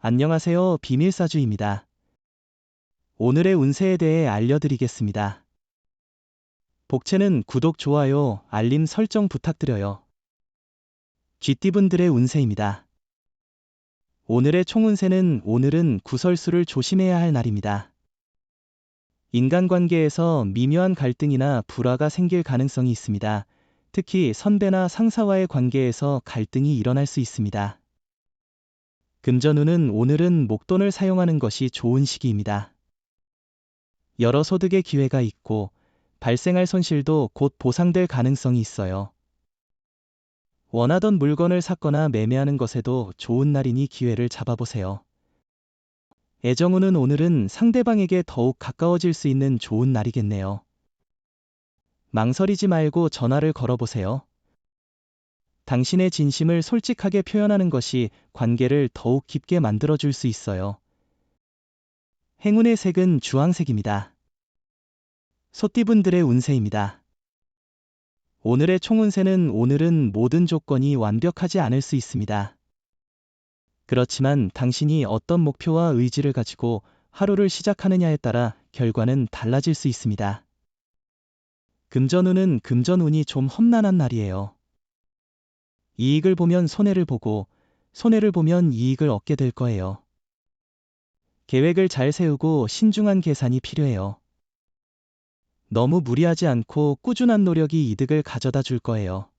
안녕하세요. 비밀사주입니다. 오늘의 운세에 대해 알려드리겠습니다. 복채는 구독, 좋아요, 알림 설정 부탁드려요. 쥐띠분들의 운세입니다. 오늘의 총운세는 오늘은 구설수를 조심해야 할 날입니다. 인간관계에서 미묘한 갈등이나 불화가 생길 가능성이 있습니다. 특히 선배나 상사와의 관계에서 갈등이 일어날 수 있습니다. 금전운은 오늘은 목돈을 사용하는 것이 좋은 시기입니다. 여러 소득의 기회가 있고 발생할 손실도 곧 보상될 가능성이 있어요. 원하던 물건을 샀거나 매매하는 것에도 좋은 날이니 기회를 잡아보세요. 애정운은 오늘은 상대방에게 더욱 가까워질 수 있는 좋은 날이겠네요. 망설이지 말고 전화를 걸어보세요. 당신의 진심을 솔직하게 표현하는 것이 관계를 더욱 깊게 만들어줄 수 있어요. 행운의 색은 주황색입니다. 소띠분들의 운세입니다. 오늘의 총운세는 오늘은 모든 조건이 완벽하지 않을 수 있습니다. 그렇지만 당신이 어떤 목표와 의지를 가지고 하루를 시작하느냐에 따라 결과는 달라질 수 있습니다. 금전운은 금전운이 좀 험난한 날이에요. 이익을 보면 손해를 보고 손해를 보면 이익을 얻게 될 거예요. 계획을 잘 세우고 신중한 계산이 필요해요. 너무 무리하지 않고 꾸준한 노력이 이득을 가져다 줄 거예요.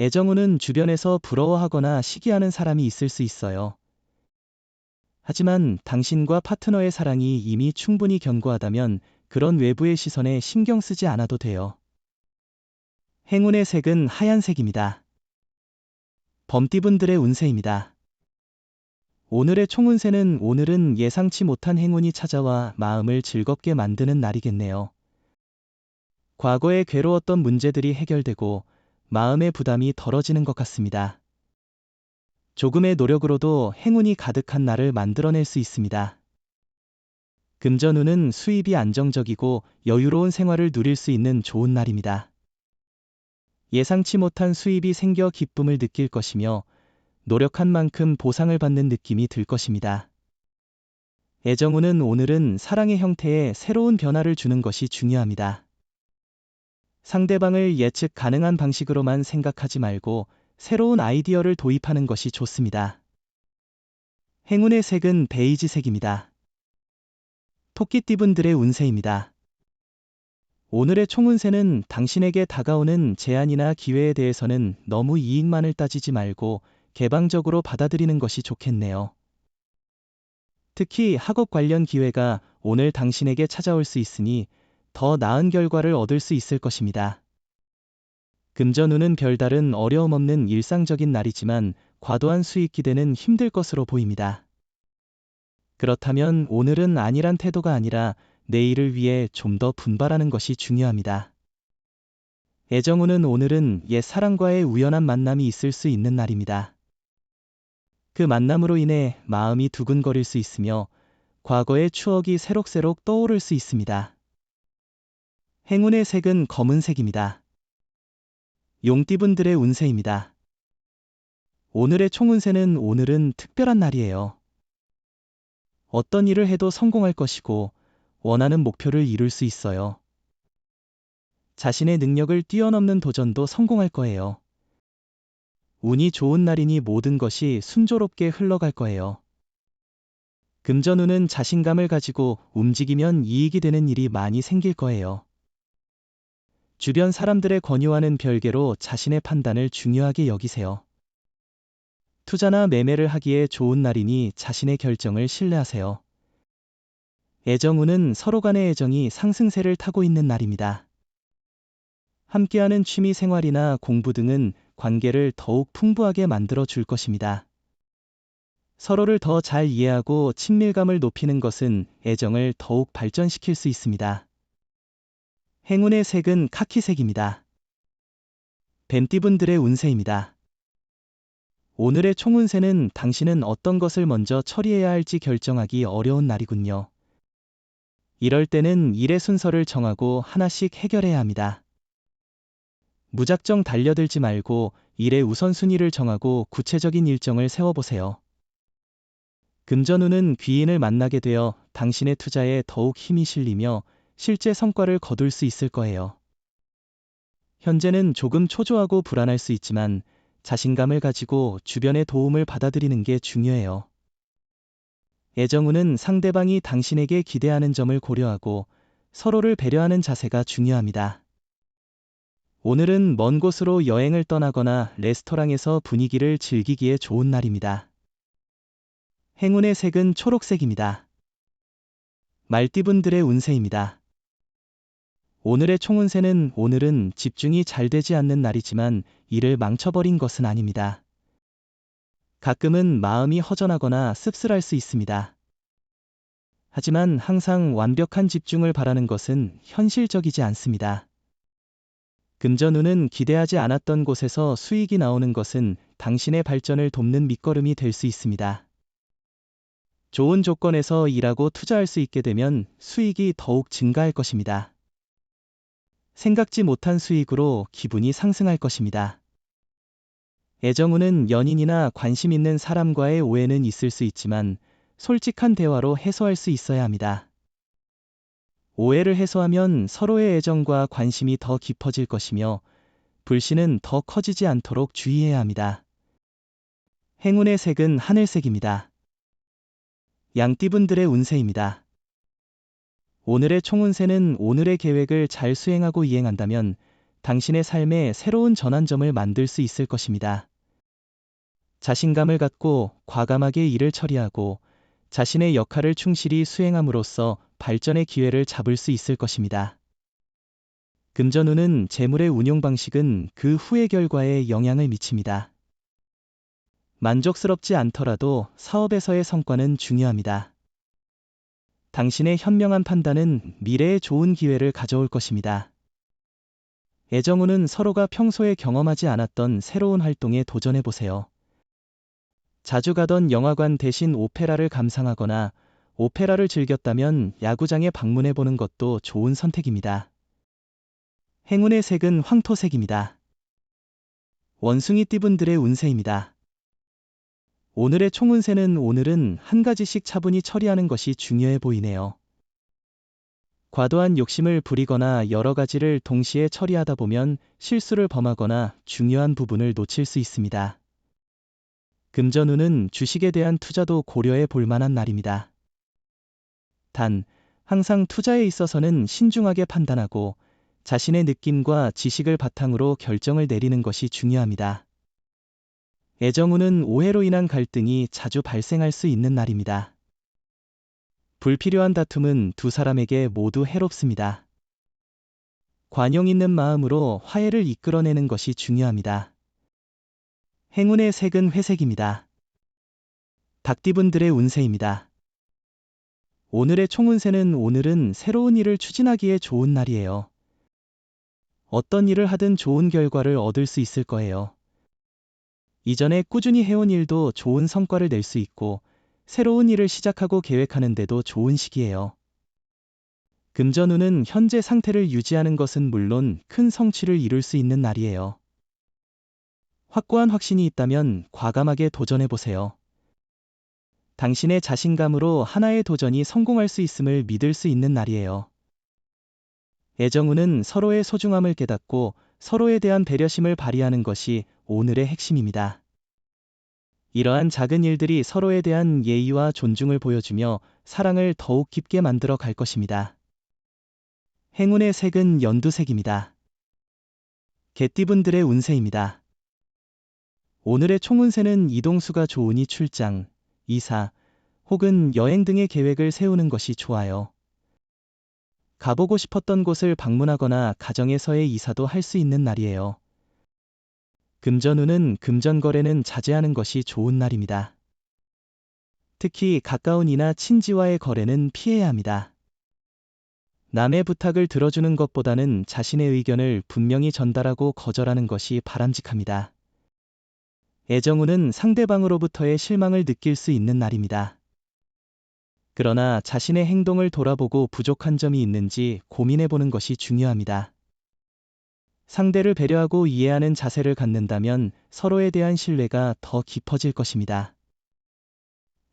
애정운은 주변에서 부러워하거나 시기하는 사람이 있을 수 있어요. 하지만 당신과 파트너의 사랑이 이미 충분히 견고하다면 그런 외부의 시선에 신경 쓰지 않아도 돼요. 행운의 색은 하얀색입니다. 범띠분들의 운세입니다. 오늘의 총운세는 오늘은 예상치 못한 행운이 찾아와 마음을 즐겁게 만드는 날이겠네요. 과거에 괴로웠던 문제들이 해결되고 마음의 부담이 덜어지는 것 같습니다. 조금의 노력으로도 행운이 가득한 날을 만들어낼 수 있습니다. 금전운은 수입이 안정적이고 여유로운 생활을 누릴 수 있는 좋은 날입니다. 예상치 못한 수입이 생겨 기쁨을 느낄 것이며 노력한 만큼 보상을 받는 느낌이 들 것입니다. 애정운은 오늘은 사랑의 형태에 새로운 변화를 주는 것이 중요합니다. 상대방을 예측 가능한 방식으로만 생각하지 말고 새로운 아이디어를 도입하는 것이 좋습니다. 행운의 색은 베이지색입니다. 토끼띠분들의 운세입니다. 오늘의 총운세는 당신에게 다가오는 제안이나 기회에 대해서는 너무 이익만을 따지지 말고 개방적으로 받아들이는 것이 좋겠네요. 특히 학업 관련 기회가 오늘 당신에게 찾아올 수 있으니 더 나은 결과를 얻을 수 있을 것입니다. 금전운은 별다른 어려움 없는 일상적인 날이지만 과도한 수익 기대는 힘들 것으로 보입니다. 그렇다면 오늘은 안일한 태도가 아니라 내일을 위해 좀 더 분발하는 것이 중요합니다. 애정운은 오늘은 옛 사랑과의 우연한 만남이 있을 수 있는 날입니다. 그 만남으로 인해 마음이 두근거릴 수 있으며 과거의 추억이 새록새록 떠오를 수 있습니다. 행운의 색은 검은색입니다. 용띠분들의 운세입니다. 오늘의 총운세는 오늘은 특별한 날이에요. 어떤 일을 해도 성공할 것이고 원하는 목표를 이룰 수 있어요. 자신의 능력을 뛰어넘는 도전도 성공할 거예요. 운이 좋은 날이니 모든 것이 순조롭게 흘러갈 거예요. 금전운은 자신감을 가지고 움직이면 이익이 되는 일이 많이 생길 거예요. 주변 사람들의 권유와는 별개로 자신의 판단을 중요하게 여기세요. 투자나 매매를 하기에 좋은 날이니 자신의 결정을 신뢰하세요. 애정운은 서로 간의 애정이 상승세를 타고 있는 날입니다. 함께하는 취미 생활이나 공부 등은 관계를 더욱 풍부하게 만들어 줄 것입니다. 서로를 더 잘 이해하고 친밀감을 높이는 것은 애정을 더욱 발전시킬 수 있습니다. 행운의 색은 카키색입니다. 뱀띠분들의 운세입니다. 오늘의 총운세는 당신은 어떤 것을 먼저 처리해야 할지 결정하기 어려운 날이군요. 이럴 때는 일의 순서를 정하고 하나씩 해결해야 합니다. 무작정 달려들지 말고 일의 우선순위를 정하고 구체적인 일정을 세워보세요. 금전운은 귀인을 만나게 되어 당신의 투자에 더욱 힘이 실리며 실제 성과를 거둘 수 있을 거예요. 현재는 조금 초조하고 불안할 수 있지만 자신감을 가지고 주변의 도움을 받아들이는 게 중요해요. 애정운은 상대방이 당신에게 기대하는 점을 고려하고 서로를 배려하는 자세가 중요합니다. 오늘은 먼 곳으로 여행을 떠나거나 레스토랑에서 분위기를 즐기기에 좋은 날입니다. 행운의 색은 초록색입니다. 말띠분들의 운세입니다. 오늘의 총운세는 오늘은 집중이 잘 되지 않는 날이지만 일을 망쳐버린 것은 아닙니다. 가끔은 마음이 허전하거나 씁쓸할 수 있습니다. 하지만 항상 완벽한 집중을 바라는 것은 현실적이지 않습니다. 금전운은 기대하지 않았던 곳에서 수익이 나오는 것은 당신의 발전을 돕는 밑거름이 될 수 있습니다. 좋은 조건에서 일하고 투자할 수 있게 되면 수익이 더욱 증가할 것입니다. 생각지 못한 수익으로 기분이 상승할 것입니다. 애정운은 연인이나 관심 있는 사람과의 오해는 있을 수 있지만 솔직한 대화로 해소할 수 있어야 합니다. 오해를 해소하면 서로의 애정과 관심이 더 깊어질 것이며 불신은 더 커지지 않도록 주의해야 합니다. 행운의 색은 하늘색입니다. 양띠분들의 운세입니다. 오늘의 총운세는 오늘의 계획을 잘 수행하고 이행한다면 당신의 삶에 새로운 전환점을 만들 수 있을 것입니다. 자신감을 갖고 과감하게 일을 처리하고 자신의 역할을 충실히 수행함으로써 발전의 기회를 잡을 수 있을 것입니다. 금전운은 재물의 운용 방식은 그 후의 결과에 영향을 미칩니다. 만족스럽지 않더라도 사업에서의 성과는 중요합니다. 당신의 현명한 판단은 미래에 좋은 기회를 가져올 것입니다. 애정운은 서로가 평소에 경험하지 않았던 새로운 활동에 도전해보세요. 자주 가던 영화관 대신 오페라를 감상하거나 오페라를 즐겼다면 야구장에 방문해보는 것도 좋은 선택입니다. 행운의 색은 황토색입니다. 원숭이띠분들의 운세입니다. 오늘의 총운세는 오늘은 한 가지씩 차분히 처리하는 것이 중요해 보이네요. 과도한 욕심을 부리거나 여러 가지를 동시에 처리하다 보면 실수를 범하거나 중요한 부분을 놓칠 수 있습니다. 금전운은 주식에 대한 투자도 고려해 볼 만한 날입니다. 단, 항상 투자에 있어서는 신중하게 판단하고 자신의 느낌과 지식을 바탕으로 결정을 내리는 것이 중요합니다. 애정운은 오해로 인한 갈등이 자주 발생할 수 있는 날입니다. 불필요한 다툼은 두 사람에게 모두 해롭습니다. 관용 있는 마음으로 화해를 이끌어내는 것이 중요합니다. 행운의 색은 회색입니다. 닭띠분들의 운세입니다. 오늘의 총운세는 오늘은 새로운 일을 추진하기에 좋은 날이에요. 어떤 일을 하든 좋은 결과를 얻을 수 있을 거예요. 이전에 꾸준히 해온 일도 좋은 성과를 낼 수 있고 새로운 일을 시작하고 계획하는데도 좋은 시기예요. 금전운은 현재 상태를 유지하는 것은 물론 큰 성취를 이룰 수 있는 날이에요. 확고한 확신이 있다면 과감하게 도전해보세요. 당신의 자신감으로 하나의 도전이 성공할 수 있음을 믿을 수 있는 날이에요. 애정운은 서로의 소중함을 깨닫고 서로에 대한 배려심을 발휘하는 것이 오늘의 핵심입니다. 이러한 작은 일들이 서로에 대한 예의와 존중을 보여주며 사랑을 더욱 깊게 만들어 갈 것입니다. 행운의 색은 연두색입니다. 개띠분들의 운세입니다. 오늘의 총운세는 이동수가 좋으니 출장, 이사, 혹은 여행 등의 계획을 세우는 것이 좋아요. 가보고 싶었던 곳을 방문하거나 가정에서의 이사도 할 수 있는 날이에요. 금전운은 금전 거래는 자제하는 것이 좋은 날입니다. 특히 가까운 이나 친지와의 거래는 피해야 합니다. 남의 부탁을 들어주는 것보다는 자신의 의견을 분명히 전달하고 거절하는 것이 바람직합니다. 애정운은 상대방으로부터의 실망을 느낄 수 있는 날입니다. 그러나 자신의 행동을 돌아보고 부족한 점이 있는지 고민해보는 것이 중요합니다. 상대를 배려하고 이해하는 자세를 갖는다면 서로에 대한 신뢰가 더 깊어질 것입니다.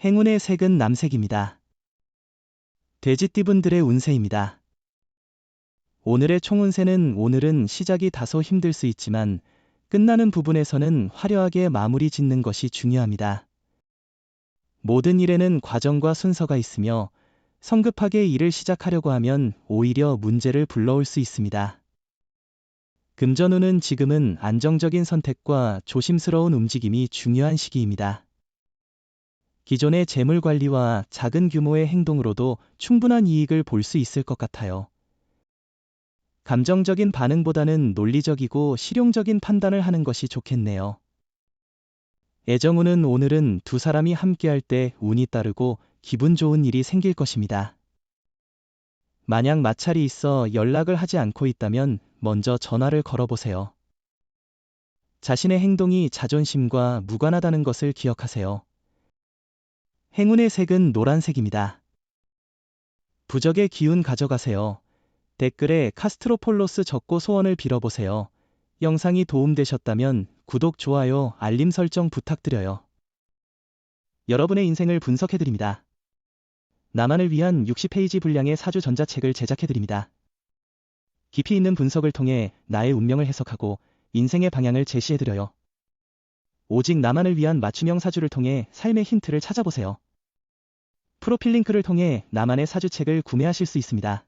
행운의 색은 남색입니다. 돼지띠분들의 운세입니다. 오늘의 총운세는 오늘은 시작이 다소 힘들 수 있지만 끝나는 부분에서는 화려하게 마무리 짓는 것이 중요합니다. 모든 일에는 과정과 순서가 있으며 성급하게 일을 시작하려고 하면 오히려 문제를 불러올 수 있습니다. 금전운은 지금은 안정적인 선택과 조심스러운 움직임이 중요한 시기입니다. 기존의 재물 관리와 작은 규모의 행동으로도 충분한 이익을 볼 수 있을 것 같아요. 감정적인 반응보다는 논리적이고 실용적인 판단을 하는 것이 좋겠네요. 애정운은 오늘은 두 사람이 함께할 때 운이 따르고 기분 좋은 일이 생길 것입니다. 만약 마찰이 있어 연락을 하지 않고 있다면 먼저 전화를 걸어보세요. 자신의 행동이 자존심과 무관하다는 것을 기억하세요. 행운의 색은 노란색입니다. 부적의 기운 가져가세요. 댓글에 카스트로폴로스 적고 소원을 빌어보세요. 영상이 도움되셨다면 구독, 좋아요, 알림 설정 부탁드려요. 여러분의 인생을 분석해드립니다. 나만을 위한 60페이지 분량의 사주 전자책을 제작해드립니다. 깊이 있는 분석을 통해 나의 운명을 해석하고 인생의 방향을 제시해드려요. 오직 나만을 위한 맞춤형 사주를 통해 삶의 힌트를 찾아보세요. 프로필 링크를 통해 나만의 사주책을 구매하실 수 있습니다.